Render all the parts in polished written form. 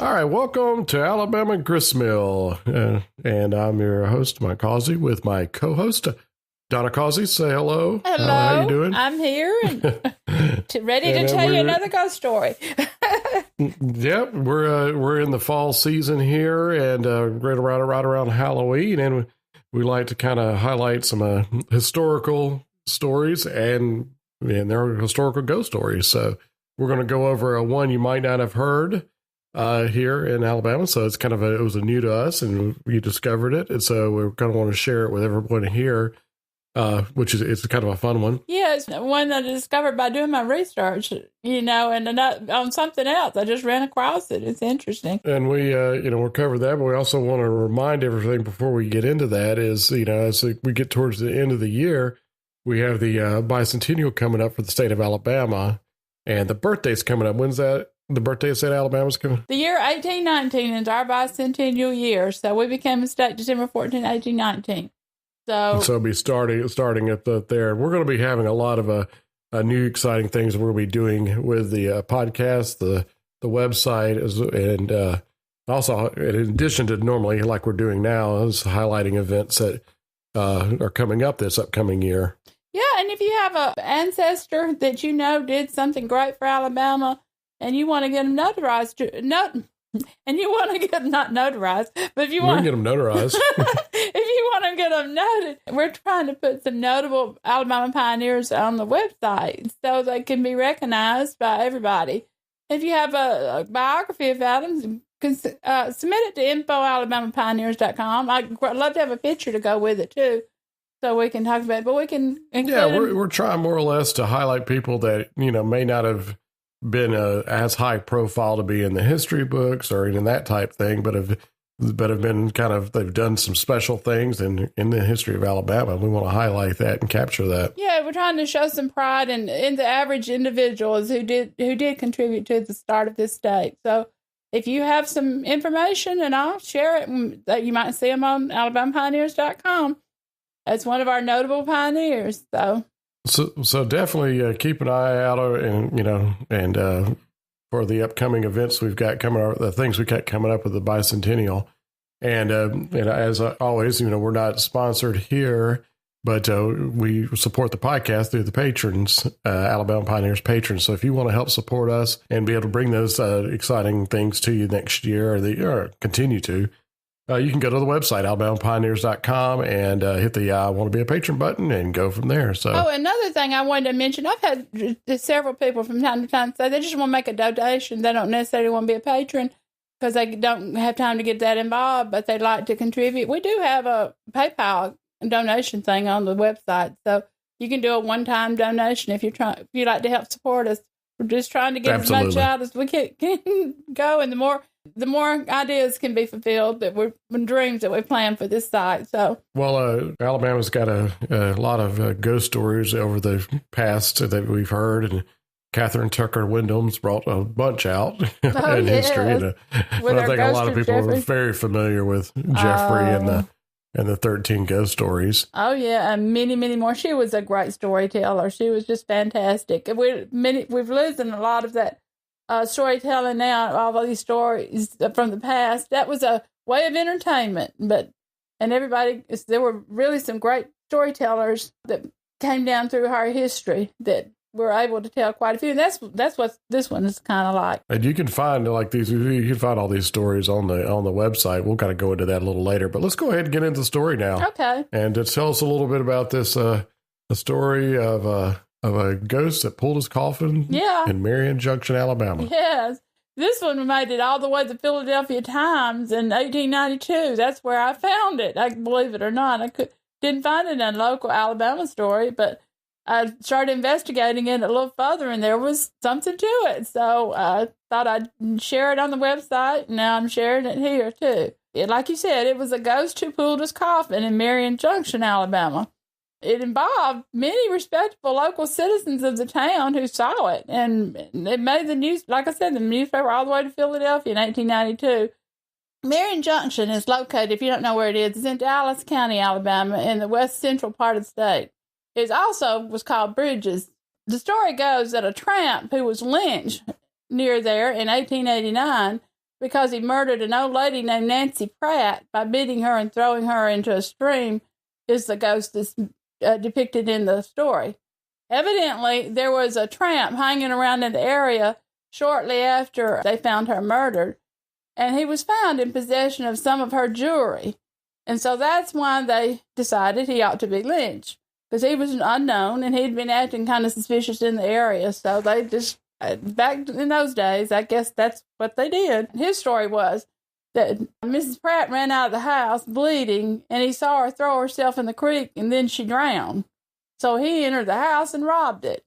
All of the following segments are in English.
All right, welcome to Alabama Gristmill. And I'm your host, Mike Causey, with my co-host, Donna Causey. Say hello. Hello. How you doing? I'm here and ready to tell you another ghost story. Yep, we're in the fall season here, and right around Halloween, and we like to kind of highlight some historical stories, and there are historical ghost stories. So we're going to go over one you might not have heard here in Alabama. So it's it was new to us, and we discovered it, and so we kind of want to share it with everyone here. Which is it's kind of a fun one. Yeah, it's one I discovered by doing my research, and on something else. I just ran across it. It's interesting. And we, we'll cover that, but we also want to remind everything before we get into that is, as we get towards the end of the year, we have the bicentennial coming up for the state of Alabama, and the birthday's coming up. When's that? The birthday of the state of Alabama's coming? The year 1819 is our bicentennial year, so we became a state December 14, 1819. So it'll be starting at there. We're going to be having a lot of new exciting things we're going to be doing with the podcast, the website, and also in addition to normally like we're doing now, is highlighting events that are coming up this upcoming year. Yeah, and if you have an ancestor that did something great for Alabama, and you want to get them notarized, and you want to get not notarized, but if you want to get them notarized, if you want to get them noted, we're trying to put some notable Alabama pioneers on the website so they can be recognized by everybody. If you have a biography about them, submit it to info@alabamapioneers.com. I'd love to have a picture to go with it too, so we can talk about it. But we can include we're trying more or less to highlight people that may not have been as high profile to be in the history books or in that type thing, but have been they've done some special things in the history of Alabama. We want to highlight that and capture that. Yeah, we're trying to show some pride in the average individuals who did contribute to the start of this state. So if you have some information, and I'll share it, that you might see them on alabamapioneers.com. That's one of our notable pioneers. So definitely keep an eye out, and for the upcoming events we've got coming up, the things we got coming up with the bicentennial. And as always, we're not sponsored here, but we support the podcast through the patrons, Alabama Pioneers patrons. So if you want to help support us and be able to bring those exciting things to you next year, or continue to, you can go to the website, alabamapioneers.com, and hit the I want to be a patron button and go from there. So, another thing I wanted to mention, I've had several people from time to time say they just want to make a donation. They don't necessarily want to be a patron because they don't have time to get that involved, but they'd like to contribute. We do have a PayPal donation thing on the website, so you can do a one-time donation if you like to help support us. We're just trying to get as much out as we can go, and the more ideas can be fulfilled, dreams that we plan for this site. So, Alabama's got a lot of ghost stories over the past that we've heard, and Catherine Tucker Wyndham's brought a bunch out in history. And I think a lot of people are very familiar with Jeffrey and the 13 ghost stories. Oh yeah, and many, many more. She was a great storyteller. She was just fantastic. We've losing a lot of that storytelling now, all these stories from the past. That was a way of entertainment, there were really some great storytellers that came down through our history that were able to tell quite a few. And that's what this one is kind of like. And you can find you can find all these stories on the website. We'll kind of go into that a little later, but let's go ahead and get into the story now. Okay. And tell us a little bit about this the story of a ghost that pulled his coffin in Marion Junction, Alabama. Yes. This one made it all the way to the Philadelphia Times in 1892. That's where I found it. I believe it or not. Didn't find it in a local Alabama story, but I started investigating it a little further, and there was something to it. So I thought I'd share it on the website, and now I'm sharing it here, too. Like you said, it was a ghost who pulled his coffin in Marion Junction, Alabama. It involved many respectable local citizens of the town who saw it, and it made the news, like I said, the newspaper all the way to Philadelphia in 1892. Marion Junction is located, if you don't know where it is, it's in Dallas County, Alabama, in the west central part of the state. It also was called Bridges. The story goes that a tramp who was lynched near there in 1889 because he murdered an old lady named Nancy Pratt by beating her and throwing her into a stream is the ghost that's depicted in the story. Evidently, there was a tramp hanging around in the area shortly after they found her murdered, and he was found in possession of some of her jewelry. And so that's why they decided he ought to be lynched, because he was unknown and he'd been acting kind of suspicious in the area. So they just, back in those days, I guess that's what they did. His story was that Mrs. Pratt ran out of the house bleeding, and he saw her throw herself in the creek, and then she drowned. So he entered the house and robbed it.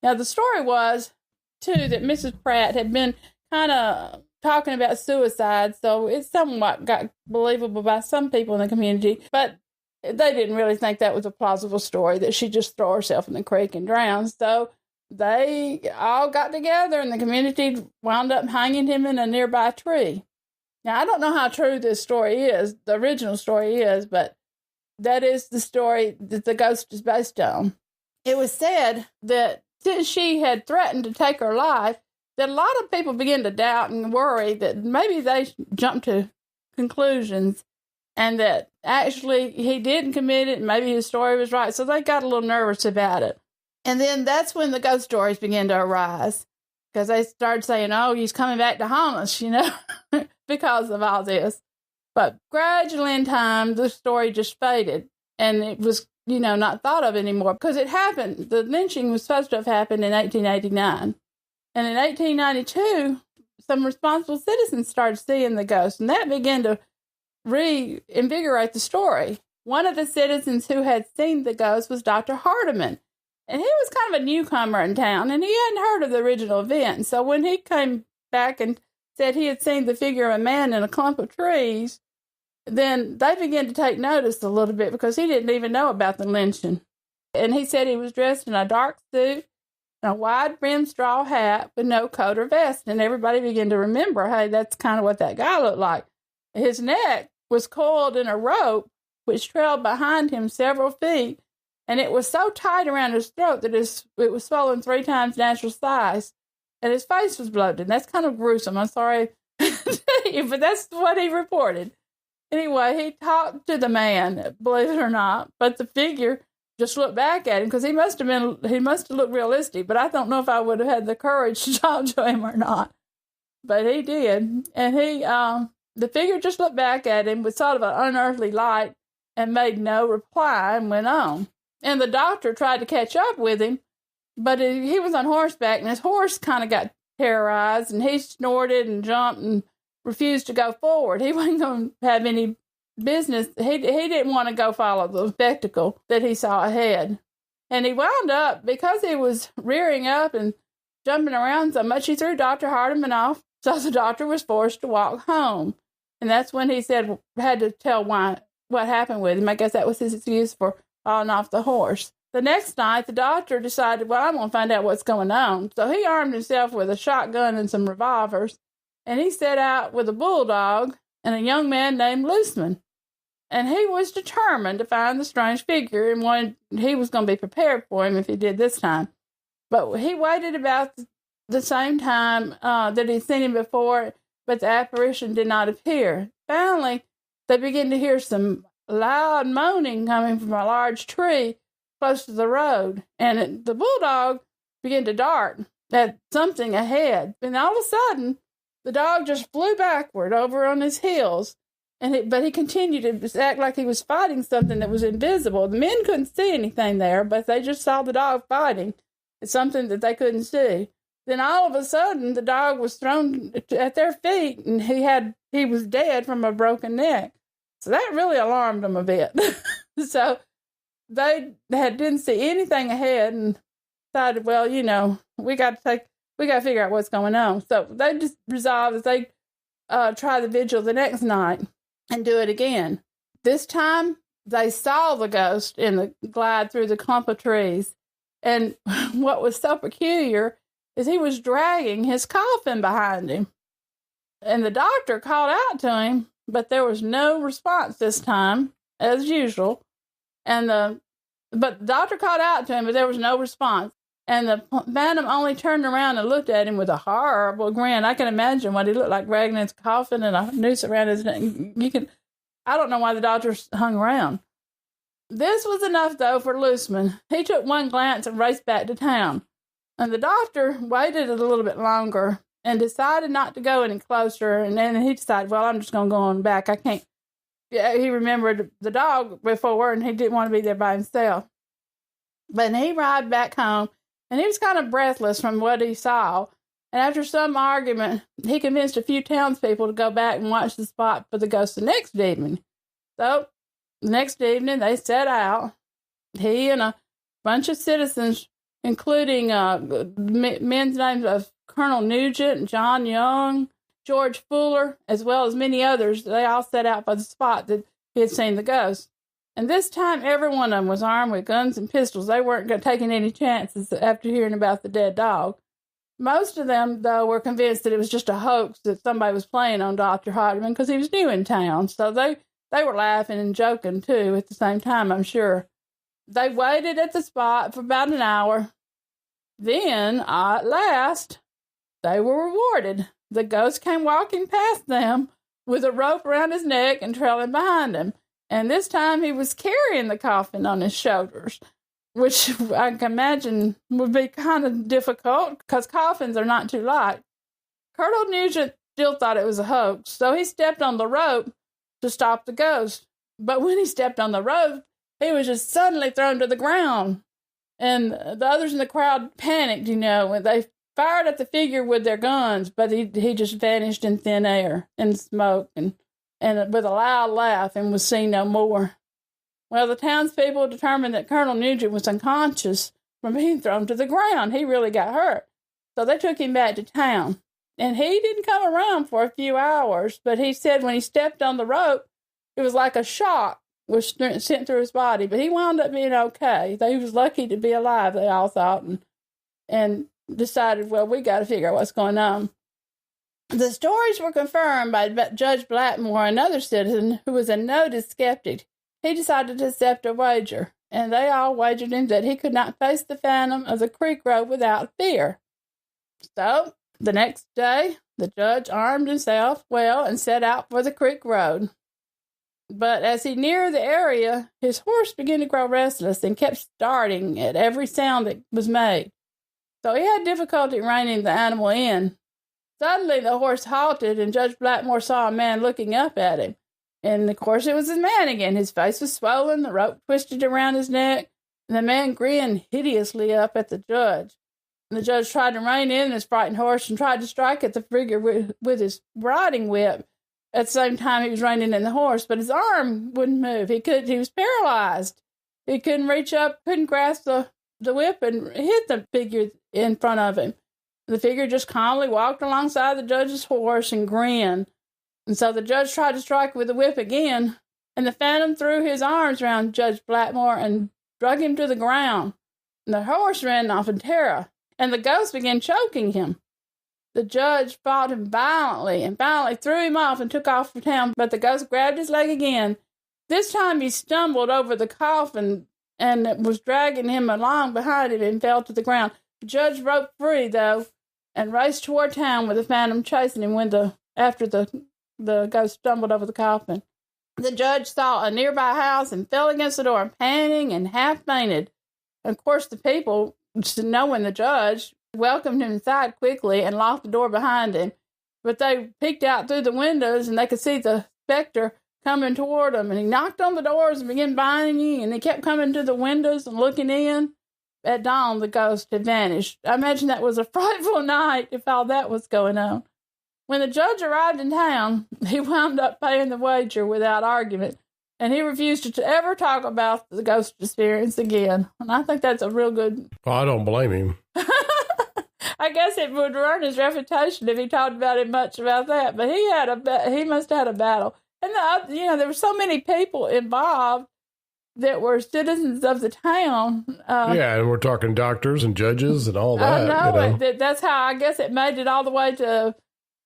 Now, the story was, too, that Mrs. Pratt had been kind of talking about suicide, so it somewhat got believable by some people in the community, but they didn't really think that was a plausible story, that she'd just throw herself in the creek and drown. So they all got together, and the community wound up hanging him in a nearby tree. Now, I don't know how true this story is, the original story is, but that is the story that the ghost is based on. It was said that since she had threatened to take her life, that a lot of people began to doubt and worry that maybe they jumped to conclusions and that actually he didn't commit it and maybe his story was right. So they got a little nervous about it. And then that's when the ghost stories began to arise, because they started saying, oh, he's coming back to haunt us, because of all this. But gradually in time, the story just faded, and it was, not thought of anymore, because it happened. The lynching was supposed to have happened in 1889. And in 1892, some responsible citizens started seeing the ghost, and that began to reinvigorate the story. One of the citizens who had seen the ghost was Dr. Hardiman, and he was kind of a newcomer in town, and he hadn't heard of the original event. And so when he came back and said he had seen the figure of a man in a clump of trees, then they began to take notice a little bit, because he didn't even know about the lynching. And he said he was dressed in a dark suit and a wide-brimmed straw hat with no coat or vest. And everybody began to remember, hey, that's kind of what that guy looked like. His neck was coiled in a rope, which trailed behind him several feet, and it was so tight around his throat that it was swollen 3 times natural size, and his face was bloated. That's kind of gruesome. I'm sorry to tell you, but that's what he reported. Anyway, he talked to the man, believe it or not, but the figure just looked back at him, because he must have looked realistic, but I don't know if I would have had the courage to talk to him or not. But he did. And the figure just looked back at him with sort of an unearthly light and made no reply and went on. And the doctor tried to catch up with him, but he was on horseback, and his horse kind of got terrorized, and he snorted and jumped and refused to go forward. He wasn't going to have any business. He didn't want to go follow the spectacle that he saw ahead. And he wound up, because he was rearing up and jumping around so much, he threw Dr. Hardiman off, so the doctor was forced to walk home. And that's when he had to tell what happened with him. I guess that was his excuse for falling off the horse. The next night, the doctor decided, well, I'm going to find out what's going on. So he armed himself with a shotgun and some revolvers, and he set out with a bulldog and a young man named Looseman. And he was determined to find the strange figure, and he was going to be prepared for him if he did this time. But he waited about the same time that he'd seen him before, but the apparition did not appear. Finally, they began to hear some loud moaning coming from a large tree close to the road, and the bulldog began to dart at something ahead. And all of a sudden, the dog just flew backward over on his heels, but he continued to act like he was fighting something that was invisible. The men couldn't see anything there, but they just saw the dog fighting. It's something that they couldn't see. Then all of a sudden, the dog was thrown at their feet, and he was dead from a broken neck. So that really alarmed them a bit. So they didn't see anything ahead and decided, well, we got to figure out what's going on. So they just resolved that they try the vigil the next night and do it again. This time, they saw the ghost glide through the clump of trees. And what was so peculiar is he was dragging his coffin behind him. And the doctor called out to him, but there was no response this time, as usual. But the doctor called out to him, but there was no response. And the phantom only turned around and looked at him with a horrible grin. I can imagine what he looked like, dragging his coffin and a noose around his neck. I don't know why the doctors hung around. This was enough, though, for Looseman. He took one glance and raced back to town. And the doctor waited a little bit longer and decided not to go any closer. And then he decided, well, I'm just going to go on back. I can't. Yeah, he remembered the dog before, and he didn't want to be there by himself. But he arrived back home, and he was kind of breathless from what he saw. And after some argument, he convinced a few townspeople to go back and watch the spot for the ghost the next evening. So, the next evening, they set out. He and a bunch of citizens, including men's names of Colonel Nugent, John Young, George Fuller, as well as many others, they all set out for the spot that he had seen the ghost. And this time, every one of them was armed with guns and pistols. They weren't taking any chances after hearing about the dead dog. Most of them, though, were convinced that it was just a hoax that somebody was playing on Dr. Hardiman because he was new in town. So they were laughing and joking, too, at the same time, I'm sure. They waited at the spot for about an hour. Then, at last, they were rewarded. The ghost came walking past them with a rope around his neck and trailing behind him. And this time he was carrying the coffin on his shoulders, which I can imagine would be kind of difficult because coffins are not too light. Colonel Nugent still thought it was a hoax, so he stepped on the rope to stop the ghost. But when he stepped on the rope, he was just suddenly thrown to the ground. And the others in the crowd panicked, and they fired at the figure with their guns, but he just vanished in thin air and smoke and with a loud laugh and was seen no more. Well, the townspeople determined that Colonel Nugent was unconscious from being thrown to the ground. He really got hurt. So they took him back to town. And he didn't come around for a few hours, but he said when he stepped on the rope, it was like a shock was sent through his body. But he wound up being okay. He was lucky to be alive, they all thought, and decided, well, we got to figure out what's going on. The stories were confirmed by Judge Blackmore, another citizen who was a noted skeptic. He decided to accept a wager, and they all wagered him that he could not face the phantom of the creek road without fear. So, the next day, the judge armed himself well and set out for the creek road. But as he neared the area, his horse began to grow restless and kept starting at every sound that was made. So he had difficulty reining the animal in. Suddenly, the horse halted, and Judge Blackmore saw a man looking up at him. And, of course, it was his man again. His face was swollen, the rope twisted around his neck, and the man grinned hideously up at the judge. And the judge tried to rein in his frightened horse and tried to strike at the figure with his riding whip. At the same time, he was reining in the horse, but his arm wouldn't move. He was paralyzed. He couldn't reach up, couldn't grasp the whip and hit the figure in front of him. The figure just calmly walked alongside the judge's horse and grinned. And so the judge tried to strike with the whip again, and the phantom threw his arms around Judge Blackmore and drug him to the ground. And the horse ran off in terror, and the ghost began choking him. The judge fought him violently and finally threw him off and took off for town, but the ghost grabbed his leg again. This time he stumbled over the coffin and was dragging him along behind him and fell to the ground. The judge broke free, though, and raced toward town with the phantom chasing him after the ghost stumbled over the coffin. The judge saw a nearby house and fell against the door, panting and half fainted. And of course, the people, knowing the judge, welcomed him inside quickly and locked the door behind him. But they peeked out through the windows, and they could see the specter coming toward them. And he knocked on the doors and began banging, and he kept coming to the windows and looking in. At dawn, the ghost had vanished. I imagine that was a frightful night if all that was going on. When the judge arrived in town, he wound up paying the wager without argument, and he refused to ever talk about the ghost experience again. And I think that's a real good... Well, I don't blame him. I guess it would ruin his reputation if he talked about it much about that, but he must have had a battle. And there were so many people involved that were citizens of the town. Yeah, and we're talking doctors and judges and all that. I know. That's how I guess it made it all the way to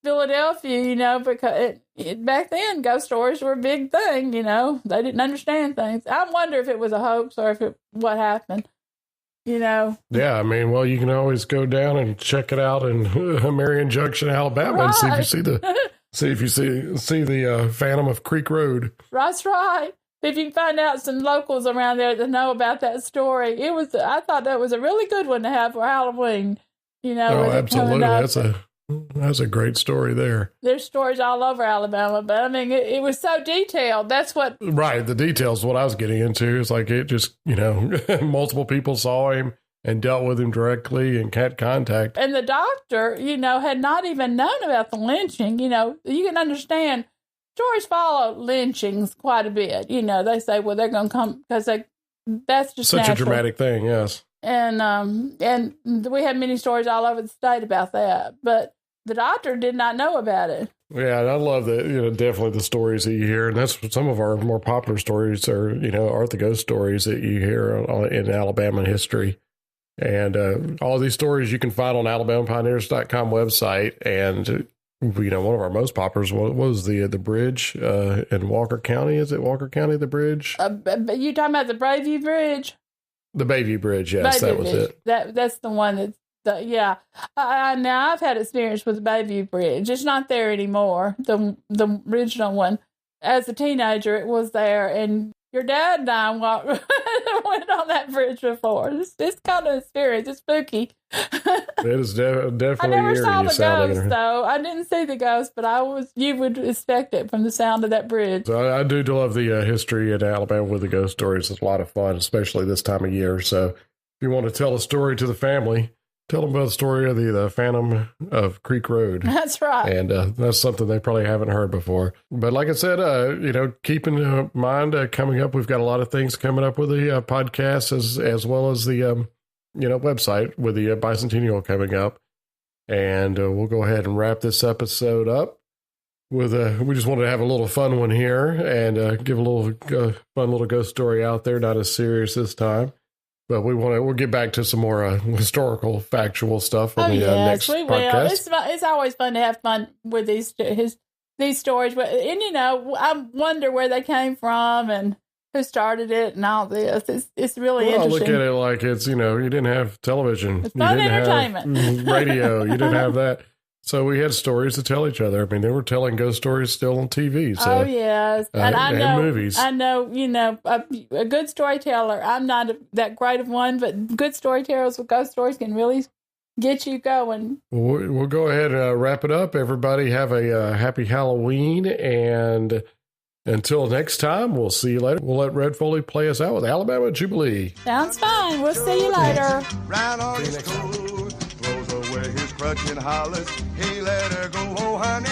Philadelphia, because back then ghost stories were a big thing, They didn't understand things. I wonder if it was a hoax or what happened. you know. Yeah, I mean, well, you can always go down and check it out in Marion Junction, Alabama, and see if you see the Phantom of Creek Road. That's right. If you can find out some locals around there that know about that story, I thought that was a really good one to have for Halloween. You know, oh, absolutely. That's a great story there. There's stories all over Alabama, but I mean, it was so detailed. That's what. Right. The details, what I was getting into is like it just, you know, multiple people saw him and dealt with him directly and had contact. And the doctor, you know, had not even known about the lynching. You know, you can understand stories follow lynchings quite a bit. You know, they say, well, they're going to come because that's just such natural. A dramatic thing. Yes. And we have many stories all over the state about that, but the doctor did not know about it. Yeah, and I love that, you know, definitely the stories that you hear. And that's some of our more popular stories are, you know, are the ghost stories that you hear in Alabama history. And all these stories you can find on AlabamaPioneers.com website. And, you know, one of our most popular was the bridge in Walker County. Is it Walker County, the bridge? You talking about the Bayview Bridge? The Bayview Bridge, yes, that was it. That's the one yeah. Now I've had experience with the Bayview Bridge. It's not there anymore. The original one. As a teenager, it was there, and your dad and I went on that bridge before. This kind of experience. It's spooky. It is definitely. I never saw the ghost, though. I didn't see the ghost, but you would expect it from the sound of that bridge. So I do love the history in Alabama with the ghost stories. It's a lot of fun, especially this time of year. So if you want to tell a story to the family, tell them about the story of the Phantom of Creek Road. That's right. And that's something they probably haven't heard before. But like I said, you know, keep in mind coming up, we've got a lot of things coming up with the podcast as well as the, you know, website with the bicentennial coming up. And we'll go ahead and wrap this episode up with we just wanted to have a little fun one here and give a little fun little ghost story out there, not as serious this time. But we'll get back to some more historical, factual stuff on the next podcast. It's always fun to have fun with these stories. And, you know, I wonder where they came from and who started it and all this. It's really interesting. Look at it like it's, you know, you didn't have television. It's fun entertainment. Have radio. You didn't have that. So we had stories to tell each other. I mean, they were telling ghost stories still on TV. So, oh, yes. And I know, movies. I know, you know, a good storyteller. I'm not that great of one, but good storytellers with ghost stories can really get you going. We'll go ahead and wrap it up. Everybody have a happy Halloween. And until next time, we'll see you later. We'll let Red Foley play us out with Alabama Jubilee. Sounds fine. We'll see you later. His crutch and hollers, he let her go, oh honey.